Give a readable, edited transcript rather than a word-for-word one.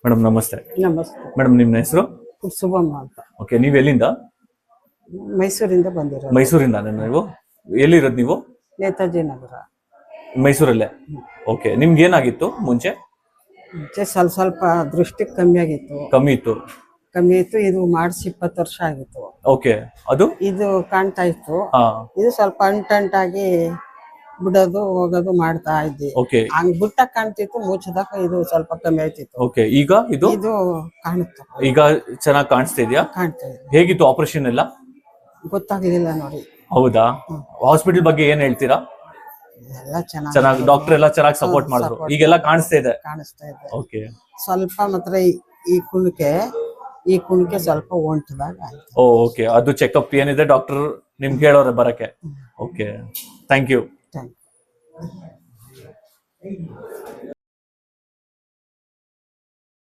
Madam ನಮಸ್ತೆ. ನಮಸ್ತೆ. Madam ನಿಮ್ಮ ಹೆಸರು? ಶುಭಮ್ಮ ಅಂತ. ಓಕೆ, ನೀವು ಎಲ್ಲಿಂದ? ಮೈಸೂರಿಂದ ಬಂದಿರೋದು. ಮೈಸೂರಿಂದ ನೀವು ಎಲ್ಲಿರೋದು ನೀವು? ನೇತಾಜಿ ನಗರ. ಮೈಸೂರಲ್ಲೇ. ಓಕೆ, ನಿಮ್ಗೆ ಏನಾಗಿತ್ತು ಮುಂಚೆ? ಮುಂಚೆ ಸ್ವಲ್ಪ ದೃಷ್ಟಿ ಕಮ್ಮಿ ಆಗಿತ್ತು. ಕಮ್ಮಿ ಇತ್ತು. ಇದು ಮಾಡಿಸಿ 20 ವರ್ಷ ಆಗಿತ್ತು. ಓಕೆ, ಅದು ಇದು ಕಾಣ್ತಾ ಇತ್ತು. ಹಾ. ಇದು ಸ್ವಲ್ಪ ಅಂಟಾಗಿ ಬಿಡೋದು ಹೋಗೋದು ಮಾಡ್ತಾ ಇದ್ದೆ. ಓಕೆ. ಹಂಗ್ ಬಿಟ್ಟ ಕಾಣ್ತಿತ್ತು, ಮುಚ್ಚಿದಾಗ ಇದು ಸ್ವಲ್ಪ ಕಮ್ಮಿ ಆಯ್ತಿತ್ತು. ಓಕೆ, ಈಗ ಇದು ಕಾಣುತ್ತೆ. ಈಗ ಚೆನ್ನಾಗಿ ಕಾಣಿಸ್ತಾ ಇದೆಯಾ? ಕಾಣ್ತಾ ಇದೆ. ಹೇಗಿತ್ತು ಆಪರೇಷನ್ ಎಲ್ಲ? ಗೊತ್ತಾಗ್ಲಿಲ್ಲ ನೋಡಿ. ಹೌದಾ? ಹಾಸ್ಪಿಟಲ್ ಬಗ್ಗೆ ಏನ್ ಹೇಳ್ತೀರಾ? ಎಲ್ಲ ಚೆನ್ನಾಗಿ ಡಾಕ್ಟರ್ ಎಲ್ಲ ಚೆನ್ನಾಗಿ ಸಪೋರ್ಟ್ ಮಾಡಿದ್ರು. ಈಗೆಲ್ಲ ಕಾಣಿಸ್ತಾ ಇದೆ. ಓಕೆ. ಸ್ವಲ್ಪ ಮಾತ್ರ ಈ ಕುಣಿಕೆ ಸ್ವಲ್ಪ ಹೊಂಟದಾಗ ಆಯ್ತು. ಓಕೆ, ಅದು ಚೆಕಪ್ ಏನಿದೆ ಡಾಕ್ಟರ್ ನಿಮ್ಗೆ ಹೇಳೋರೆ ಬರಕ್ಕೆ. Okay, thank you.